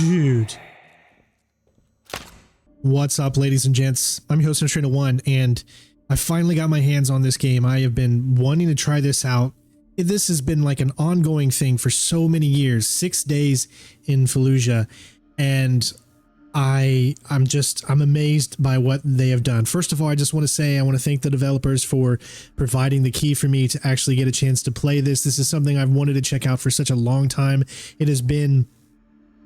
Dude. What's up, ladies and gents? I'm your host, Trainer1, and I finally got my hands on this game. I have been wanting to try this out. This has been like an ongoing thing for so many years, 6 days in Fallujah, and I'm amazed by what they have done. First of all, I just want to say I want to thank the developers for providing the key for me to actually get a chance to play this. This is something I've wanted to check out for such a long time.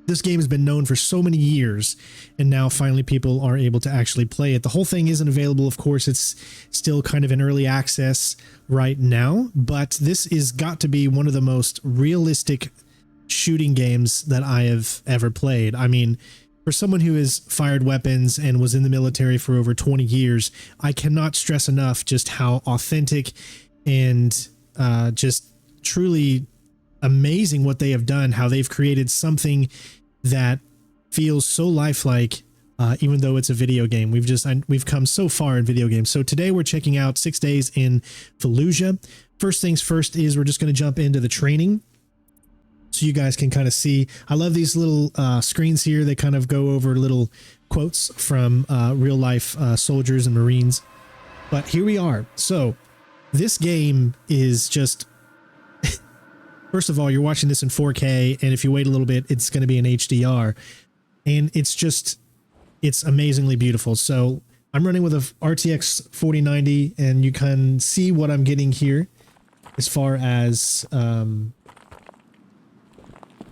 This game has been known for so many years, and now finally people are able to actually play it. The whole thing isn't available, of course. It's still kind of in early access right now, but this is got to be one of the most realistic shooting games that I have ever played. I mean, for someone who has fired weapons and was in the military for over 20 years, I cannot stress enough just how authentic and just truly amazing what they have done, how they've created something that feels so lifelike, even though it's a video game. We've come so far in video games. So today we're checking out 6 days in Fallujah. First things first is we're just going to jump into the training so you guys can kind of see. I love these little screens here. They kind of go over little quotes from real life soldiers and Marines. But here we are. So this game is just, first of all, you're watching this in 4K, and if you wait a little bit, it's going to be in HDR, and it's amazingly beautiful. So I'm running with a RTX 4090, and you can see what I'm getting here as far as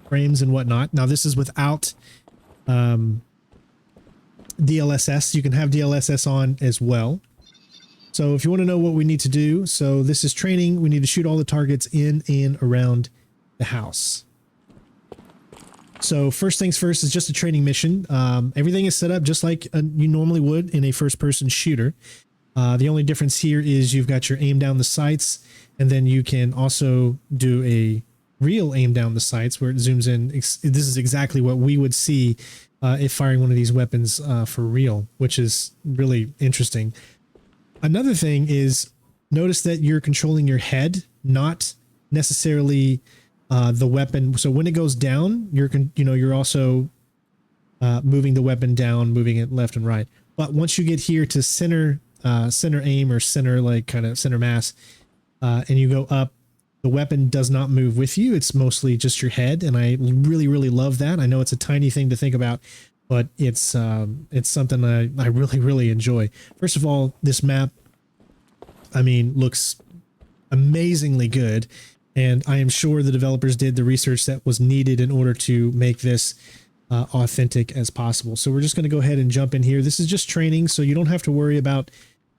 frames and whatnot. Now this is without DLSS. You can have DLSS on as well. So if you want to know what we need to do, so this is training. We need to shoot all the targets in and around the house. So first things first is just a training mission. Everything is set up just like you normally would in a first-person shooter. The only difference here is you've got your aim down the sights, and then you can also do a real aim down the sights where it zooms in. This is exactly what we would see if firing one of these weapons for real, which is really interesting. Another thing is, notice that you're controlling your head, not necessarily the weapon. So when it goes down, you're also moving the weapon down, moving it left and right. But once you get here to center aim, or center mass, and you go up, the weapon does not move with you. It's mostly just your head, and I really, really love that. I know it's a tiny thing to think about, but it's something I really, really enjoy. First of all, this map, I mean, looks amazingly good, and I am sure the developers did the research that was needed in order to make this authentic as possible. So we're just going to go ahead and jump in here. This is just training, so you don't have to worry about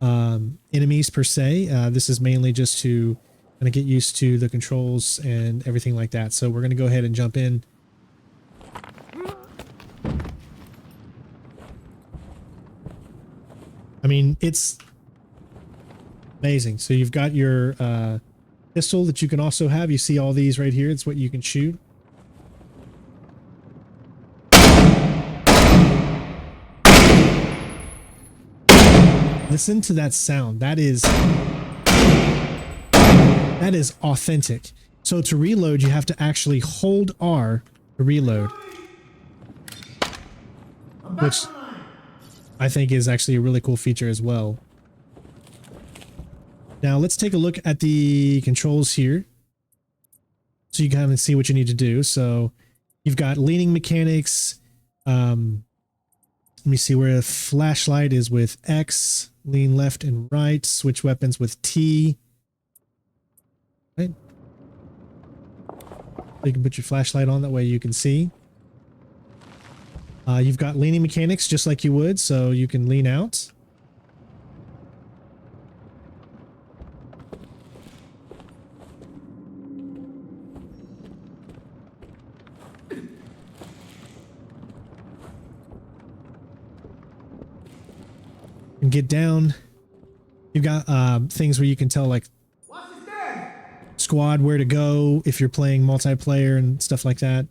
enemies per se. This is mainly just to kind of get used to the controls and everything like that. So we're going to go ahead and jump in. I mean, it's amazing. So you've got your pistol that you can also have. You see all these right here. It's what you can shoot. Listen to that sound. That is authentic. So to reload, you have to actually hold R to reload, which I think is actually a really cool feature as well. Now let's take a look at the controls here, so you kind of see what you need to do. So you've got leaning mechanics. Let me see, where a flashlight is with X, lean left and right, switch weapons with T. Right. You can put your flashlight on, that way you can see. You've got leaning mechanics just like you would, so you can lean out. And get down. You've got things where you can tell, like, squad where to go if you're playing multiplayer and stuff like that.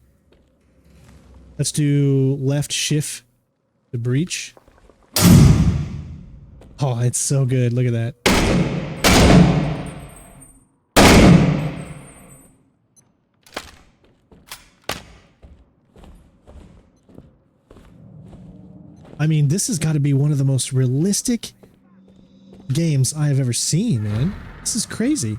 Let's do left shift to breach. Oh, it's so good. Look at that. I mean, this has got to be one of the most realistic games I have ever seen, man. This is crazy.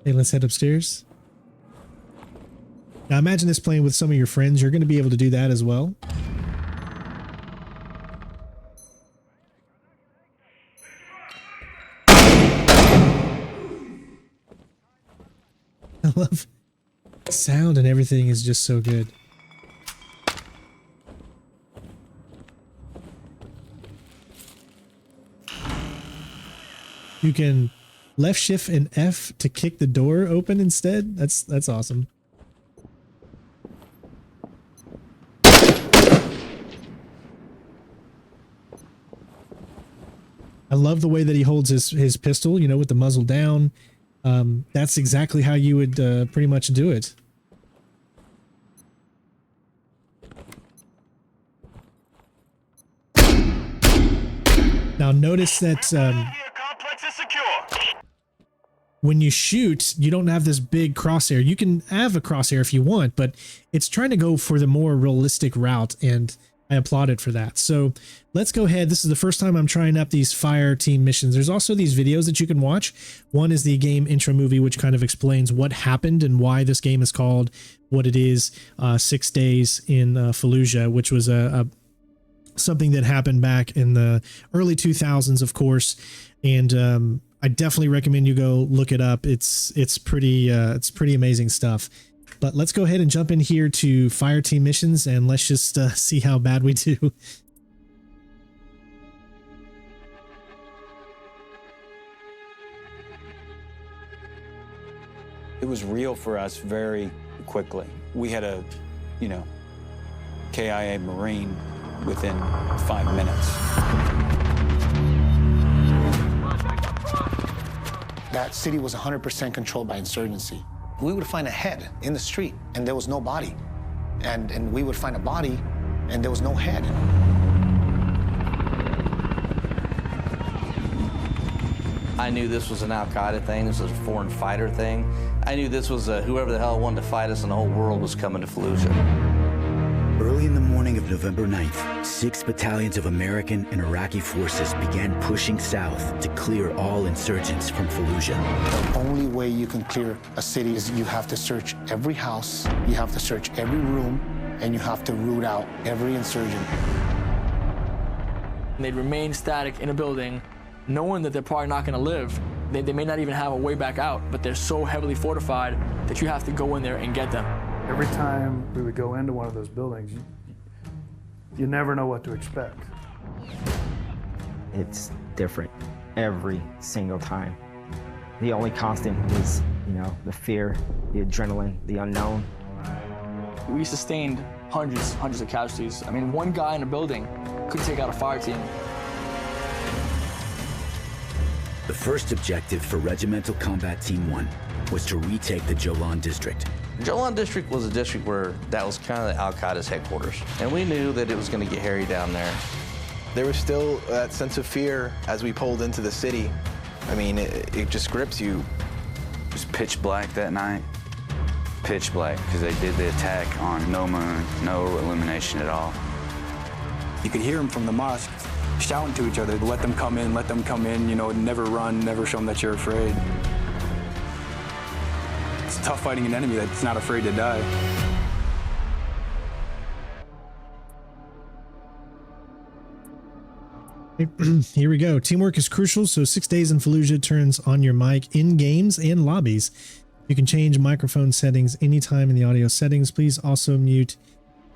Hey, let's head upstairs. Now imagine this playing with some of your friends. You're going to be able to do that as well. I love the sound and everything is just so good. You can left shift and F to kick the door open instead. That's awesome. I love the way that he holds his pistol, you know, with the muzzle down. That's exactly how you would pretty much do it. Now notice that when you shoot, you don't have this big crosshair. You can have a crosshair if you want, but it's trying to go for the more realistic route, and I applaud it for that. So let's go ahead. This is the first time I'm trying out these Fireteam missions. There's also these videos that you can watch. One is the game intro movie, which kind of explains what happened and why this game is called what it is. 6 Days in Fallujah, which was something that happened back in the early 2000s, of course. And I definitely recommend you go look it up. It's pretty amazing stuff. But let's go ahead and jump in here to Fireteam missions, and let's just see how bad we do. It was real for us very quickly. We had a, KIA Marine within 5 minutes. That city was 100% controlled by insurgency. We would find a head in the street, and there was no body. And we would find a body, and there was no head. I knew this was an Al-Qaeda thing. This was a foreign fighter thing. I knew this was whoever the hell wanted to fight us, and the whole world was coming to Fallujah. Early in the morning of November 9th, 6 battalions of American and Iraqi forces began pushing south to clear all insurgents from Fallujah. The only way you can clear a city is you have to search every house, you have to search every room, and you have to root out every insurgent. They'd remain static in a building, knowing that they're probably not going to live. They may not even have a way back out, but they're so heavily fortified that you have to go in there and get them. Every time we would go into one of those buildings, you never know what to expect. It's different every single time. The only constant was, the fear, the adrenaline, the unknown. We sustained hundreds of casualties. I mean, one guy in a building could take out a fire team. The first objective for Regimental Combat Team 1 was to retake the Jolan district. Jolan district was a district where that was kind of Al-Qaeda's headquarters. And we knew that it was going to get hairy down there. There was still that sense of fear as we pulled into the city. I mean, it just grips you. It was pitch black that night. Pitch black, because they did the attack on no moon, no illumination at all. You could hear them from the mosque shouting to each other, let them come in, never run, never show them that you're afraid. It's tough fighting an enemy that's not afraid to die. Here we go. Teamwork is crucial, so 6 Days in Fallujah turns on your mic in games and lobbies. You can change microphone settings anytime in the audio settings. Please also mute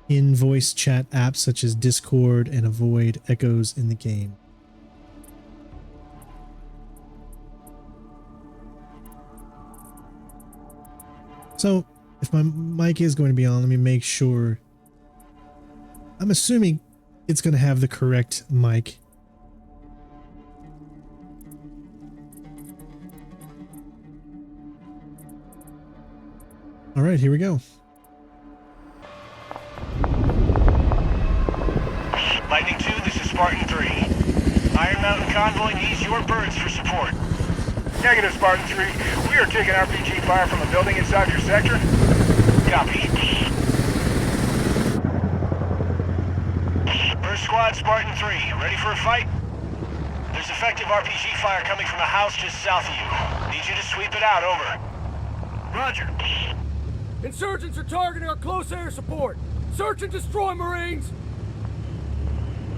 in voice chat apps such as Discord and avoid echoes in the game. So if my mic is going to be on, let me make sure. I'm assuming it's going to have the correct mic. All right, here we go. Lightning 2, this is Spartan 3. Iron Mountain Convoy needs your birds for support. Negative, Spartan 3. We are taking RPG fire from a building inside your sector. Copy. First squad, Spartan 3. Ready for a fight? There's effective RPG fire coming from a house just south of you. Need you to sweep it out, over. Roger. Insurgents are targeting our close air support. Search and destroy Marines.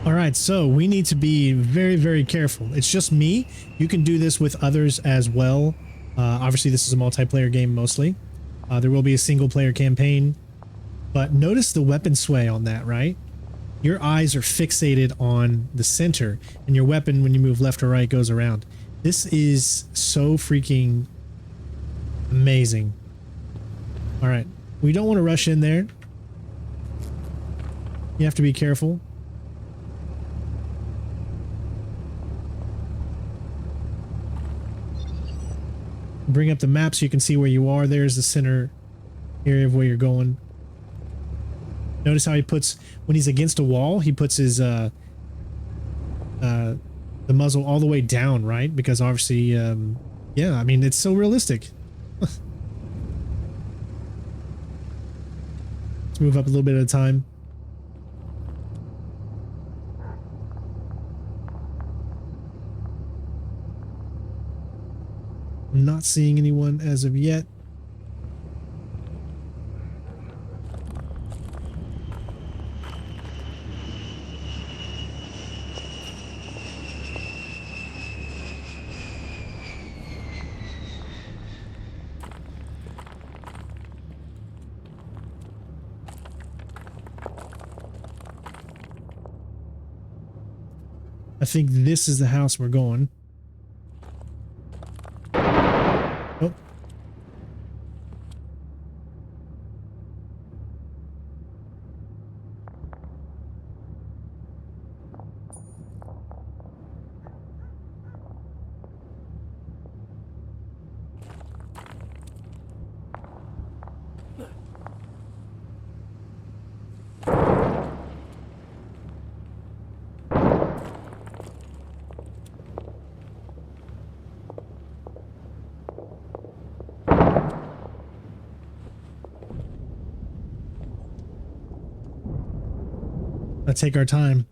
All right, so we need to be very, very careful. It's just me. You can do this with others as well. Obviously, this is a multiplayer game mostly. There will be a single-player campaign. But notice the weapon sway on that, right? Your eyes are fixated on the center, and your weapon, when you move left or right, goes around. This is so freaking amazing. All right, we don't want to rush in there. You have to be careful. Bring up the map so you can see where you are. There's the center area of where you're going. Notice how he puts, when he's against a wall, he puts his the muzzle all the way down, right? Because obviously, yeah, I mean, it's so realistic. Let's move up a little bit at a time. I'm not seeing anyone as of yet. I think this is the house we're going. Oh. Let's take our time.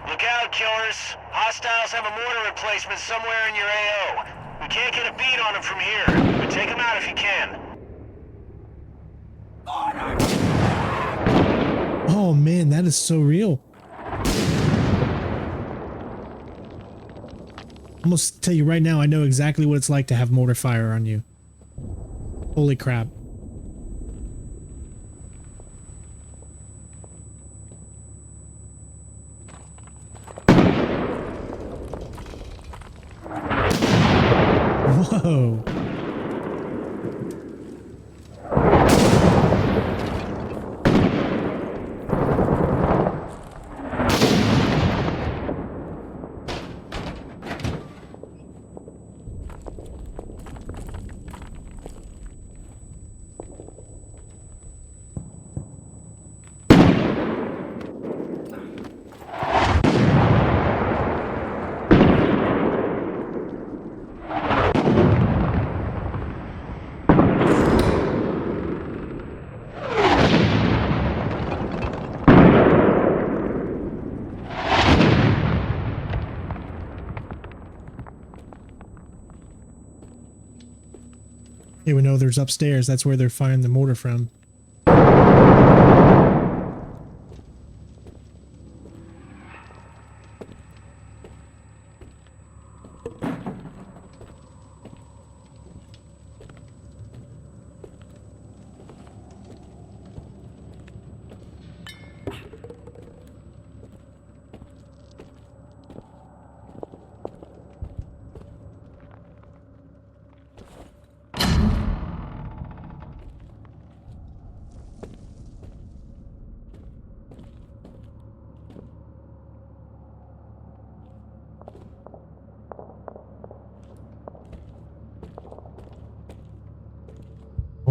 Look out, killers. Hostiles have a mortar replacement somewhere in your AO. We can't get a beat on them from here, but take them out if you can. Oh man, that is so real. I'm gonna tell you right now, I know exactly what it's like to have mortar fire on you. Holy crap. Whoa. Yeah, we know there's upstairs. That's where they're firing the mortar from.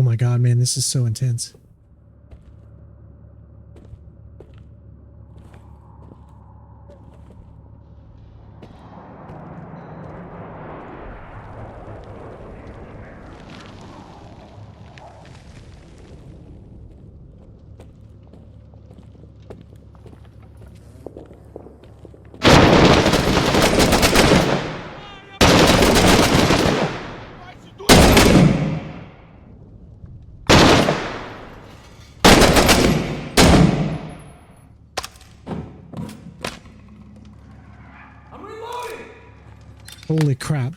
my god, man, this is so intense. Holy crap.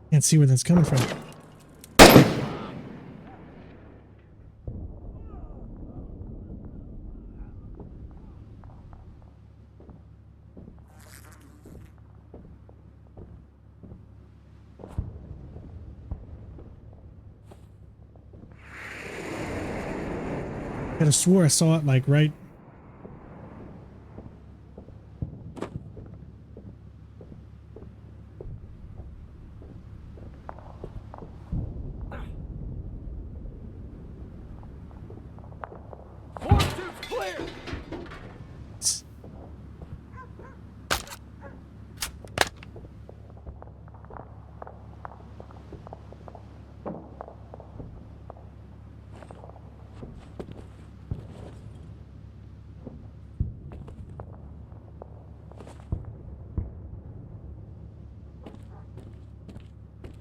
Can't see where that's coming from. I could have swore I saw it like right.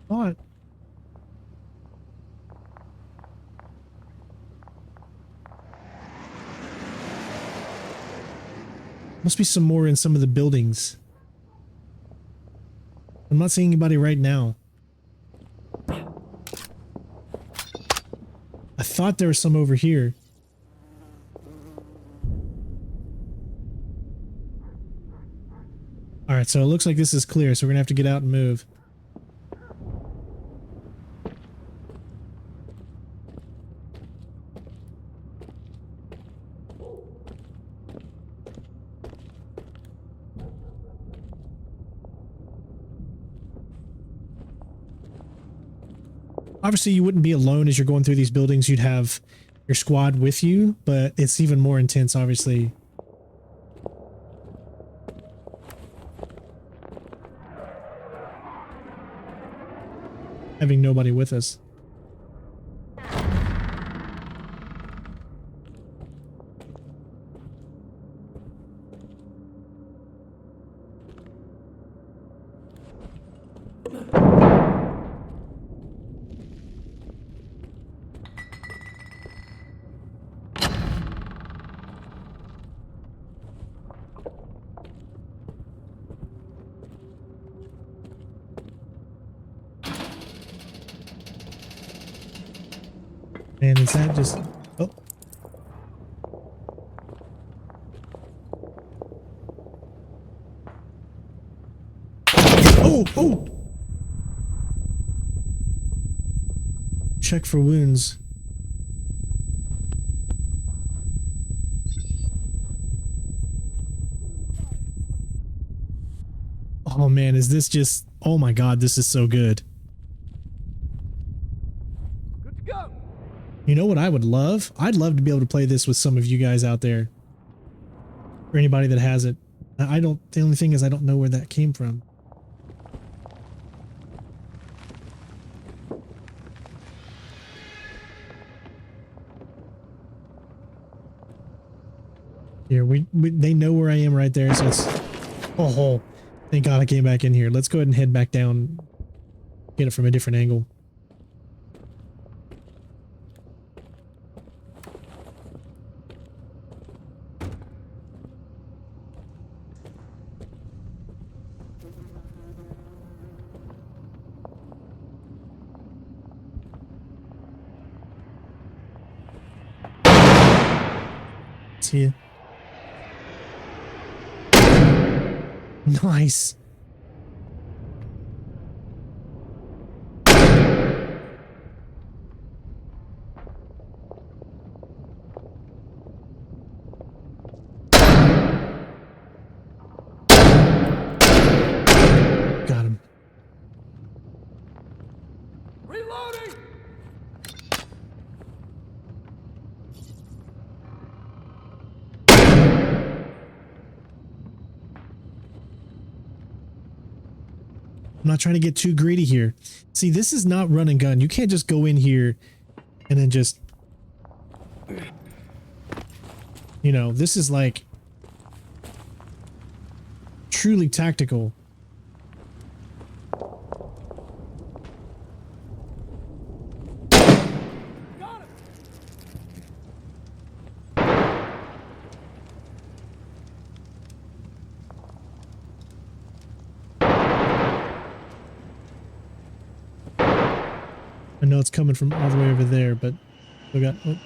What? Must be some more in some of the buildings. I'm not seeing anybody right now. I thought there was some over here. Alright, so it looks like this is clear, so we're gonna have to get out and move. Obviously, you wouldn't be alone as you're going through these buildings. You'd have your squad with you, but it's even more intense, obviously. Having nobody with us. And is that just... Oh. Oh! Oh! Check for wounds. Oh man, is this just... Oh my god, this is so good. You know what I would love? I'd love to be able to play this with some of you guys out there. Or anybody that has it. I don't... The only thing is I don't know where that came from. Here, they know where I am right there, so it's... Oh, thank God I came back in here. Let's go ahead and head back down. Get it from a different angle. See ya. Nice. Got him. Reloading! I'm not trying to get too greedy here. See, this is not run and gun. You can't just go in here and then just, you know, this is like truly tactical. I know it's coming from all the way over there, but we got. Oh.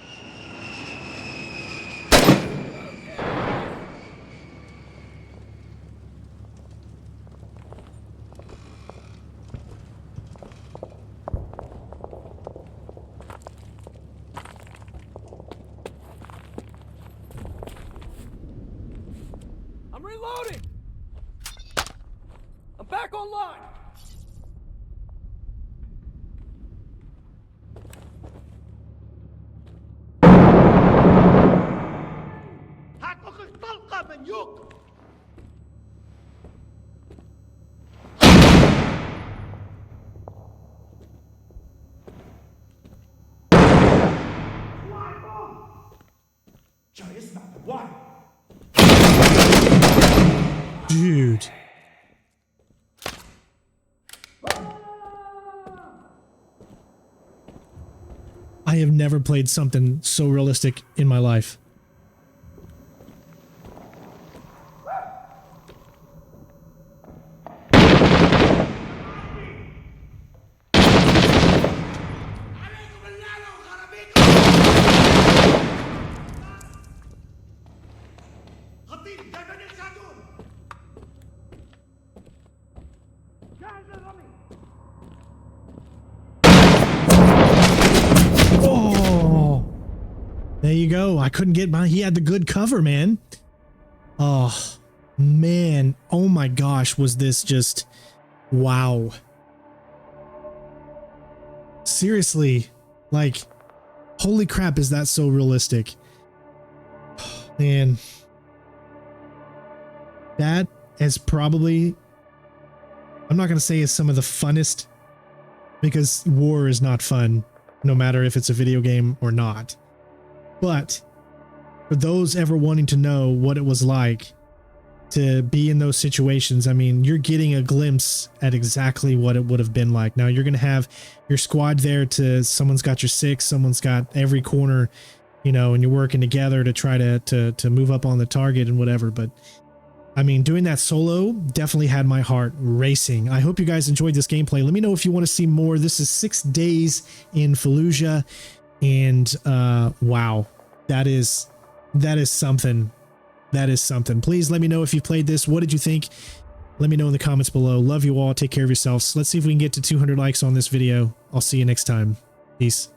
I'm reloading! I'm back online! Dude. I have never played something so realistic in my life. Oh, there you go. I couldn't get by. He had the good cover, man. Oh, man. Oh my gosh. Was this just wow? Seriously, like, holy crap, is that so realistic? Man, that is probably, I'm not going to say is some of the funnest, because war is not fun, no matter if it's a video game or not. But for those ever wanting to know what it was like to be in those situations, I mean, you're getting a glimpse at exactly what it would have been like. Now you're going to have your squad there to, someone's got your six, someone's got every corner, you know, and you're working together to try to move up on the target and whatever. But I mean, doing that solo definitely had my heart racing. I hope you guys enjoyed this gameplay. Let me know if you want to see more. This is 6 days in Fallujah, and wow, that is something. That is something. Please let me know if you played this. What did you think? Let me know in the comments below. Love you all. Take care of yourselves. Let's see if we can get to 200 likes on this video. I'll see you next time. Peace.